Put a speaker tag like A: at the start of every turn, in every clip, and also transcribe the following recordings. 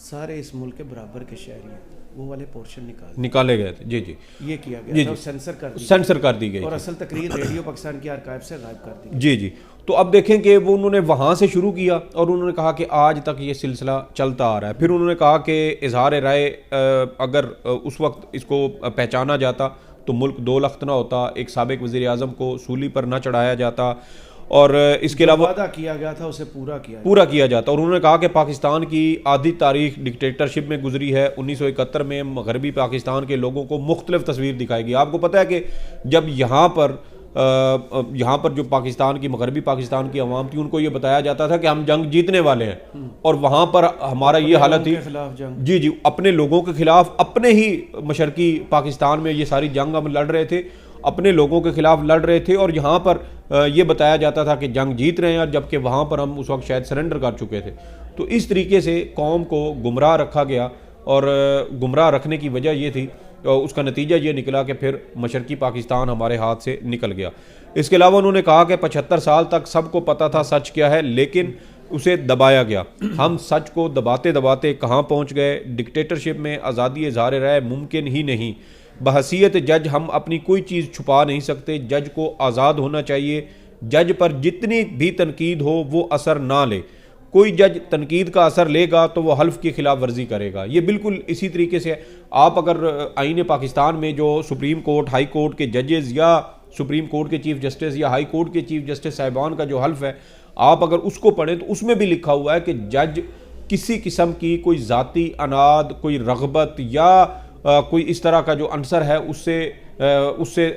A: سارے اس ملک کے برابر کے شہری ہیں، وہ والے پورشن
B: نکالے گئے تھے. جی جی
A: یہ کیا گیا تھا،
B: سینسر کر دی گئی
A: اور اصل تقریر ریڈیو پاکستان کی آرکائیو سے غائب کر دی.
B: جی جی. تو اب دیکھیں کہ وہ انہوں نے وہاں سے شروع کیا اور انہوں نے کہا کہ آج تک یہ سلسلہ چلتا آ رہا ہے. پھر انہوں نے کہا کہ اظہار رائے اگر اس وقت اس کو پہچانا جاتا تو ملک 2 لخت نہ ہوتا، ایک سابق وزیر اعظم کو سولی پر نہ چڑھایا جاتا، اور اس کے علاوہ
A: وعدہ کیا گیا تھا اسے
B: پورا کیا جاتا. اور انہوں نے کہا کہ پاکستان کی آدھی تاریخ ڈکٹیٹرشپ میں گزری ہے. 1971 میں مغربی پاکستان کے لوگوں کو مختلف تصویر دکھائی گئی. آپ کو پتہ ہے کہ جب یہاں پر جو پاکستان کی مغربی پاکستان کی عوام تھی ان کو یہ بتایا جاتا تھا کہ ہم جنگ جیتنے والے ہیں، اور وہاں پر ہمارا یہ حالت تھی. جی جی، اپنے لوگوں کے خلاف، اپنے ہی مشرقی پاکستان میں یہ ساری جنگ ہم لڑ رہے تھے، اپنے لوگوں کے خلاف لڑ رہے تھے، اور یہاں پر یہ بتایا جاتا تھا کہ جنگ جیت رہے ہیں، جبکہ وہاں پر ہم اس وقت شاید سرنڈر کر چکے تھے. تو اس طریقے سے قوم کو گمراہ رکھا گیا، اور گمراہ رکھنے کی وجہ یہ تھی، اس کا نتیجہ یہ نکلا کہ پھر مشرقی پاکستان ہمارے ہاتھ سے نکل گیا. اس کے علاوہ انہوں نے کہا کہ 75 سال تک سب کو پتہ تھا سچ کیا ہے، لیکن اسے دبایا گیا. ہم سچ کو دباتے دباتے کہاں پہنچ گئے. ڈکٹیٹرشپ میں آزادی اظہار رائے ممکن ہی نہیں. بحیثیت جج ہم اپنی کوئی چیز چھپا نہیں سکتے. جج کو آزاد ہونا چاہیے. جج پر جتنی بھی تنقید ہو وہ اثر نہ لے. کوئی جج تنقید کا اثر لے گا تو وہ حلف کی خلاف ورزی کرے گا. یہ بالکل اسی طریقے سے آپ اگر آئین پاکستان میں جو سپریم کورٹ، ہائی کورٹ کے ججز یا سپریم کورٹ کے چیف جسٹس یا ہائی کورٹ کے چیف جسٹس صاحبان کا جو حلف ہے، آپ اگر اس کو پڑھیں تو اس میں بھی لکھا ہوا ہے کہ جج کسی قسم کی کوئی ذاتی اناد، کوئی رغبت یا کوئی اس طرح کا جو عنصر ہے اس سے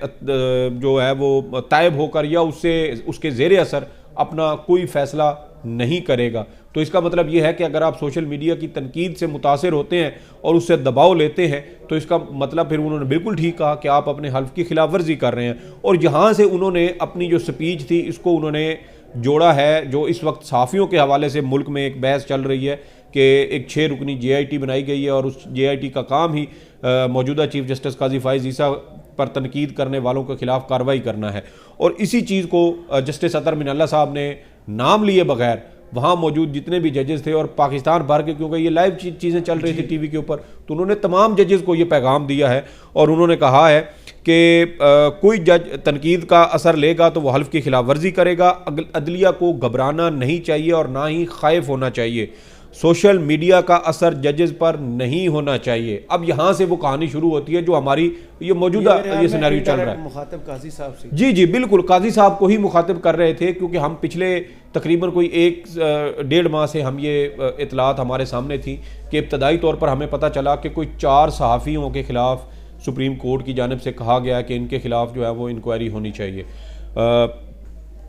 B: جو ہے وہ تائب ہو کر یا اس کے زیر اثر اپنا کوئی فیصلہ نہیں کرے گا. تو اس کا مطلب یہ ہے کہ اگر آپ سوشل میڈیا کی تنقید سے متاثر ہوتے ہیں اور اس سے دباؤ لیتے ہیں تو اس کا مطلب پھر انہوں نے بالکل ٹھیک کہا کہ آپ اپنے حلف کی خلاف ورزی کر رہے ہیں. اور یہاں سے انہوں نے اپنی جو سپیچ تھی اس کو انہوں نے جوڑا ہے، جو اس وقت صحافیوں کے حوالے سے ملک میں ایک بحث چل رہی ہے کہ ایک 6 رکنی جے آئی ٹی بنائی گئی ہے، اور اس جے آئی ٹی کا کام ہی موجودہ چیف جسٹس قاضی فائز عیسیٰ پر تنقید کرنے والوں کے خلاف کارروائی کرنا ہے. اور اسی چیز کو جسٹس اطہر من اللہ صاحب نے نام لیے بغیر وہاں موجود جتنے بھی ججز تھے، اور پاکستان بھر کے، کیونکہ یہ لائیو چیزیں چل رہی تھی ٹی وی کے اوپر، تو انہوں نے تمام ججز کو یہ پیغام دیا ہے، اور انہوں نے کہا ہے کہ کوئی جج تنقید کا اثر لے گا تو وہ حلف کی خلاف ورزی کرے گا. عدلیہ کو گھبرانا نہیں چاہیے اور نہ ہی خائف ہونا چاہیے. سوشل میڈیا کا اثر ججز پر نہیں ہونا چاہیے. اب یہاں سے وہ کہانی شروع ہوتی ہے جو ہماری یہ موجودہ یہ سیناریو چل رہا ہے.
A: مخاطب قاضی صاحب سے
B: جی بالکل قاضی صاحب کو ہی مخاطب کر رہے تھے، کیونکہ ہم پچھلے تقریباً کوئی 1-1.5 ماہ سے ہم یہ اطلاعات ہمارے سامنے تھی کہ ابتدائی طور پر ہمیں پتہ چلا کہ کوئی 4 صحافیوں کے خلاف سپریم کورٹ کی جانب سے کہا گیا کہ ان کے خلاف جو ہے وہ انکوائری ہونی چاہیے.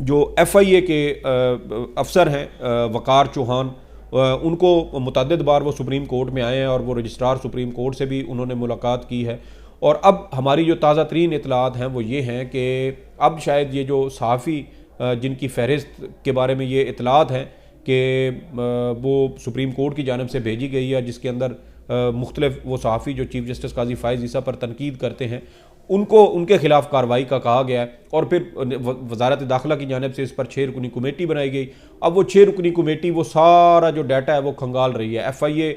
B: جو ایف آئی اے کے افسر ہیں وقار چوہان، ان کو متعدد بار وہ سپریم کورٹ میں آئے ہیں، اور وہ رجسٹرار سپریم کورٹ سے بھی انہوں نے ملاقات کی ہے. اور اب ہماری جو تازہ ترین اطلاعات ہیں وہ یہ ہیں کہ اب شاید یہ جو صحافی جن کی فہرست کے بارے میں یہ اطلاعات ہیں کہ وہ سپریم کورٹ کی جانب سے بھیجی گئی ہے، جس کے اندر مختلف وہ صحافی جو چیف جسٹس قاضی فائز عیسیٰ پر تنقید کرتے ہیں ان کے خلاف کارروائی کا کہا گیا ہے. اور پھر وزارت داخلہ کی جانب سے اس پر 6 رکنی کمیٹی بنائی گئی. اب وہ 6 رکنی کمیٹی وہ سارا جو ڈیٹا ہے وہ کھنگال رہی ہے. ایف آئی اے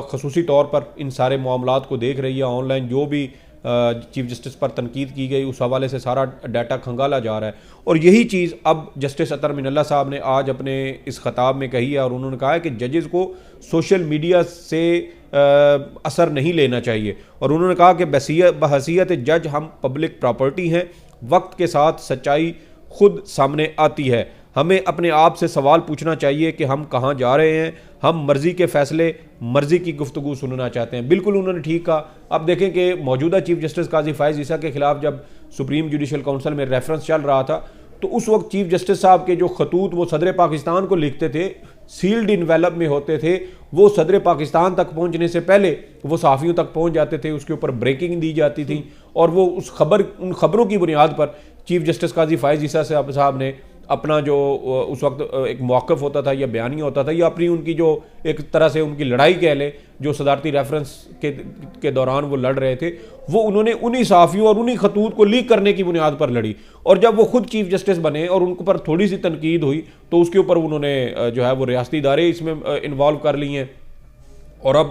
B: خصوصی طور پر ان سارے معاملات کو دیکھ رہی ہے. آن لائن جو بھی چیف جسٹس پر تنقید کی گئی اس حوالے سے سارا ڈیٹا کھنگالا جا رہا ہے. اور یہی چیز اب جسٹس اطہر من اللہ صاحب نے آج اپنے اس خطاب میں کہی ہے، اور انہوں نے کہا ہے کہ ججز کو سوشل میڈیا سے اثر نہیں لینا چاہیے. اور انہوں نے کہا کہ بحیثیت جج ہم پبلک پراپرٹی ہیں. وقت کے ساتھ سچائی خود سامنے آتی ہے. ہمیں اپنے آپ سے سوال پوچھنا چاہیے کہ ہم کہاں جا رہے ہیں. ہم مرضی کے فیصلے، مرضی کی گفتگو سننا چاہتے ہیں. بالکل انہوں نے ٹھیک کہا. اب دیکھیں کہ موجودہ چیف جسٹس قاضی فائز عیسیٰ کے خلاف جب سپریم جوڈیشل کونسل میں ریفرنس چل رہا تھا تو اس وقت چیف جسٹس صاحب کے جو خطوط وہ صدر پاکستان کو لکھتے تھے، سیلڈ انویلپ میں ہوتے تھے، وہ صدر پاکستان تک پہنچنے سے پہلے وہ صحافیوں تک پہنچ جاتے تھے. اس کے اوپر بریکنگ دی جاتی تھی، اور وہ ان خبروں کی بنیاد پر چیف جسٹس قاضی فائز عیسیٰ صاحب نے اپنا جو اس وقت ایک موقف ہوتا تھا یا بیانیہ ہوتا تھا یا اپنی ان کی جو ایک طرح سے ان کی لڑائی کہہ لیں جو صدارتی ریفرنس کے دوران وہ لڑ رہے تھے، وہ انہوں نے انہی صحافیوں اور انہی خطوط کو لیک کرنے کی بنیاد پر لڑی. اور جب وہ خود چیف جسٹس بنے اور ان پر تھوڑی سی تنقید ہوئی تو اس کے اوپر انہوں نے جو ہے وہ ریاستی ادارے اس میں انوالو کر لی ہیں. اور اب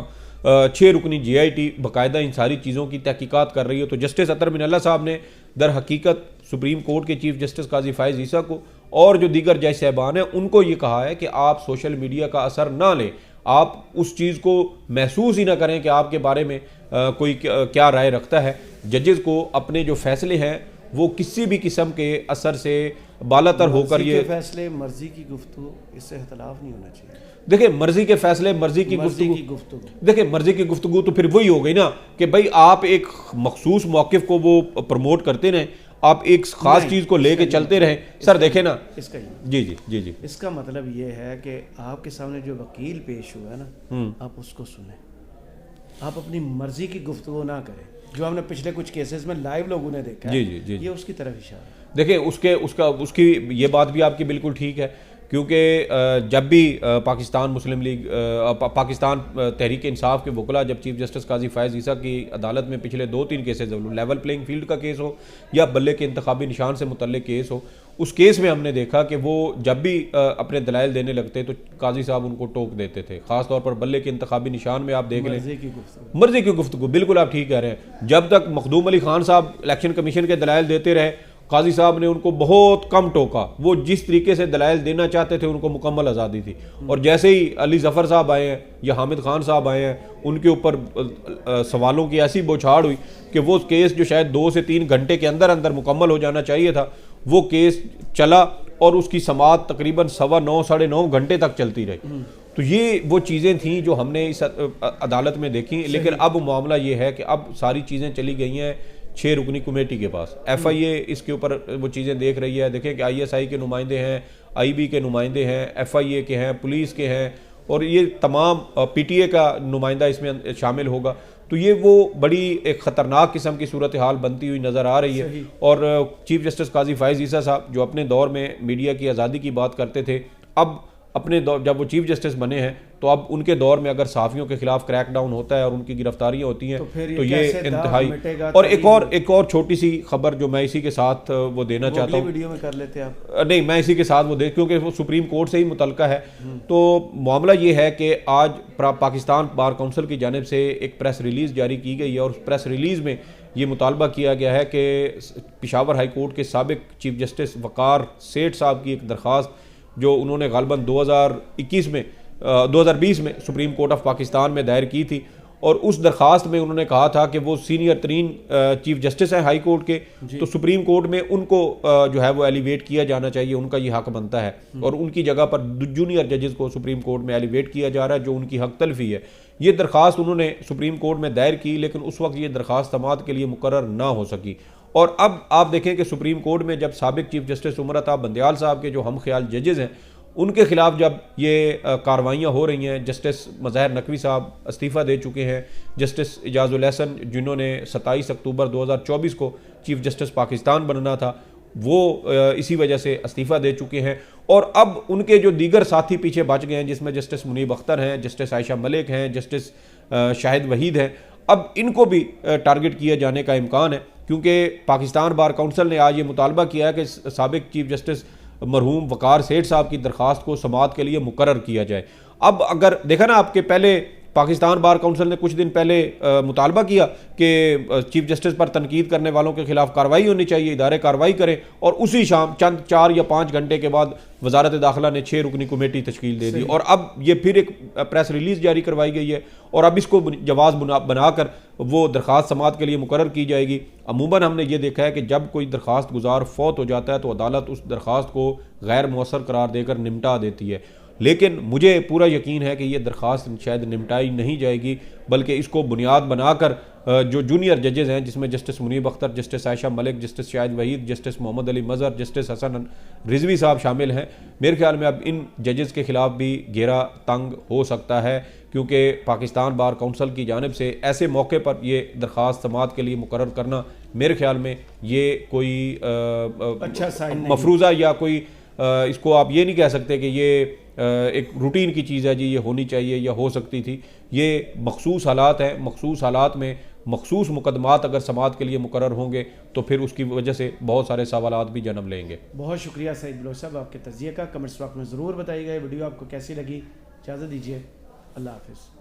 B: 6 رکنی جے آئی ٹی باقاعدہ ان ساری چیزوں کی تحقیقات کر رہی ہے. تو جسٹس اطہر بن اللہ صاحب نے در حقیقت سپریم کورٹ کے چیف جسٹس قاضی فائز عیسیٰ کو اور جو دیگر جج صاحبان ہیں ان کو یہ کہا ہے کہ آپ سوشل میڈیا کا اثر نہ لیں, آپ اس چیز کو محسوس ہی نہ کریں کہ آپ کے بارے میں کوئی کیا رائے رکھتا ہے. ججز کو اپنے جو فیصلے ہیں وہ کسی بھی قسم کے اثر سے بالا تر ہو کر یہ
A: فیصلے مرضی کی گفتگو, اس سے اختلاف نہیں ہونا چاہیے.
B: دیکھیں مرضی کے فیصلے مرضی کی گفتگو, دیکھیں مرضی کی گفتگو تو پھر وہی ہو گئی نا کہ بھائی آپ ایک مخصوص موقف کو وہ پروموٹ کرتے رہیں, آپ ایک خاص چیز کو لے کے چلتے رہیں. سر دیکھیں نا
A: اس کا
B: جی
A: اس کا مطلب یہ ہے کہ آپ کے سامنے جو وکیل پیش ہوا ہے نا, آپ اس کو سنیں, آپ اپنی مرضی کی گفتگو نہ کریں. جو ہم نے پچھلے کچھ کیسز میں لائیو لوگوں نے دیکھا ہے یہ اس کی طرف اشارہ ہے.
B: دیکھیں اس کی یہ بات بھی آپ کی بالکل ٹھیک ہے, کیونکہ جب بھی پاکستان مسلم لیگ پاکستان تحریک انصاف کے وکلاء جب چیف جسٹس قاضی فائز عیسیٰ کی عدالت میں پچھلے 2-3 کیسز لیول پلینگ فیلڈ کا کیس ہو یا بلے کے انتخابی نشان سے متعلق کیس ہو, اس کیس میں ہم نے دیکھا کہ وہ جب بھی اپنے دلائل دینے لگتے تو قاضی صاحب ان کو ٹوک دیتے تھے. خاص طور پر بلے کے انتخابی نشان میں آپ دیکھ لیں مرضی کی گفتگو, بالکل آپ ٹھیک کہہ رہے ہیں. جب تک مخدوم علی خان صاحب الیکشن کمیشن کے دلائل دیتے رہے, قاضی صاحب نے ان کو بہت کم ٹوکا. وہ جس طریقے سے دلائل دینا چاہتے تھے ان کو مکمل آزادی تھی. اور جیسے ہی علی ظفر صاحب آئے ہیں یا حامد خان صاحب آئے ہیں, ان کے اوپر سوالوں کی ایسی بوچھاڑ ہوئی کہ وہ کیس جو شاید 2 سے 3 گھنٹے کے اندر مکمل ہو جانا چاہیے تھا, وہ کیس چلا اور اس کی سماعت تقریباً 9:15 ساڑھے 9 گھنٹے تک چلتی رہی. تو یہ وہ چیزیں تھیں جو ہم نے اس عدالت میں دیکھی. لیکن اب معاملہ یہ ہے کہ اب ساری چیزیں چلی گئی ہیں 6 رکنی کمیٹی کے پاس. ایف آئی اے اس کے اوپر وہ چیزیں دیکھ رہی ہے. دیکھیں کہ آئی ایس آئی کے نمائندے ہیں, آئی بی کے نمائندے ہیں, ایف آئی اے کے ہیں, پولیس کے ہیں, اور یہ تمام پی ٹی اے کا نمائندہ اس میں شامل ہوگا. تو یہ وہ بڑی ایک خطرناک قسم کی صورتحال بنتی ہوئی نظر آ رہی ہے. اور چیف جسٹس قاضی فائز عیسیٰ صاحب جو اپنے دور میں میڈیا کی آزادی کی بات کرتے تھے, اب اپنے دور جب وہ چیف جسٹس بنے ہیں تو اب ان کے دور میں اگر صحافیوں کے خلاف کریک ڈاؤن ہوتا ہے اور ان کی گرفتاریاں ہوتی ہیں تو یہ انتہائی. اور ایک اور چھوٹی سی خبر جو میں اسی کے ساتھ وہ دینا چاہتا ہوں,
A: ویڈیو میں کر لیتے آپ
B: نہیں میں اسی کے ساتھ وہ کیونکہ وہ سپریم کورٹ سے ہی متعلقہ ہے. تو معاملہ یہ ہے کہ آج پاکستان بار کونسل کی جانب سے ایک پریس ریلیز جاری کی گئی ہے, اور اس پریس ریلیز میں یہ مطالبہ کیا گیا ہے کہ پشاور ہائی کورٹ کے سابق چیف جسٹس وقار سیٹھ صاحب کی ایک درخواست جو انہوں نے غالباً 2020 میں سپریم کورٹ آف پاکستان میں دائر کی تھی, اور اس درخواست میں انہوں نے کہا تھا کہ وہ سینئر ترین چیف جسٹس ہیں ہائی کورٹ کے, تو سپریم کورٹ میں ان کو جو ہے وہ ایلیویٹ کیا جانا چاہیے, ان کا یہ حق بنتا ہے, اور ان کی جگہ پر جونیئر ججز کو سپریم کورٹ میں ایلیویٹ کیا جا رہا ہے جو ان کی حق تلفی ہے. یہ درخواست انہوں نے سپریم کورٹ میں دائر کی, لیکن اس وقت یہ درخواست سماعت کے لیے مقرر نہ ہو سکی. اور اب آپ دیکھیں کہ سپریم کورٹ میں جب سابق چیف جسٹس عمر عطا بندیال صاحب کے جو ہم خیال ججز ہیں ان کے خلاف جب یہ کاروائیاں ہو رہی ہیں, جسٹس مظاہر نقوی صاحب استعفیٰ دے چکے ہیں, جسٹس اعجاز الاحسن جنہوں نے 27 اکتوبر 2024 کو چیف جسٹس پاکستان بننا تھا وہ اسی وجہ سے استعفیٰ دے چکے ہیں, اور اب ان کے جو دیگر ساتھی پیچھے بچ گئے ہیں جس میں جسٹس منیب اختر ہیں, جسٹس عائشہ ملک ہیں, جسٹس شاہد وحید ہیں, اب ان کو بھی ٹارگٹ کیا جانے کا امکان ہے, کیونکہ پاکستان بار کونسل نے آج یہ مطالبہ کیا ہے کہ سابق چیف جسٹس مرحوم وقار سیٹھ صاحب کی درخواست کو سماعت کے لیے مقرر کیا جائے. اب اگر دیکھا نا آپ کے پہلے پاکستان بار کونسل نے کچھ دن پہلے مطالبہ کیا کہ چیف جسٹس پر تنقید کرنے والوں کے خلاف کارروائی ہونی چاہیے, ادارے کارروائی کریں, اور اسی شام چند 4 یا 5 گھنٹے کے بعد وزارت داخلہ نے 6 رکنی کمیٹی تشکیل دے دی, اور اب یہ پھر ایک پریس ریلیز جاری کروائی گئی ہے, اور اب اس کو جواز بنا کر وہ درخواست سماعت کے لیے مقرر کی جائے گی. عموماً ہم نے یہ دیکھا ہے کہ جب کوئی درخواست گزار فوت ہو جاتا ہے تو عدالت اس درخواست کو غیر مؤثر قرار دے کر نمٹا دیتی ہے, لیکن مجھے پورا یقین ہے کہ یہ درخواست شاید نمٹائی نہیں جائے گی, بلکہ اس کو بنیاد بنا کر جو جونیئر ججز ہیں جس میں جسٹس منیب اختر, جسٹس عائشہ ملک, جسٹس شاہد وحید, جسٹس محمد علی مظہر, جسٹس حسن رضوی صاحب شامل ہیں, میرے خیال میں اب ان ججز کے خلاف بھی گھیرا تنگ ہو سکتا ہے, کیونکہ پاکستان بار کونسل کی جانب سے ایسے موقع پر یہ درخواست سماعت کے لیے مقرر کرنا میرے خیال میں یہ کوئی مفروضہ یا کوئی اس کو آپ یہ نہیں کہہ سکتے کہ یہ ایک روٹین کی چیز ہے جی یہ ہونی چاہیے یا ہو سکتی تھی. یہ مخصوص حالات ہیں, مخصوص حالات میں مخصوص مقدمات اگر سماعت کے لیے مقرر ہوں گے تو پھر اس کی وجہ سے بہت سارے سوالات بھی جنم لیں گے.
A: بہت شکریہ سعید بلوچ صاحب آپ کے تجزیے کا. کمنٹس باکس میں ضرور بتائیے گا یہ ویڈیو آپ کو کیسی لگی. اجازت دیجیے, اللہ حافظ.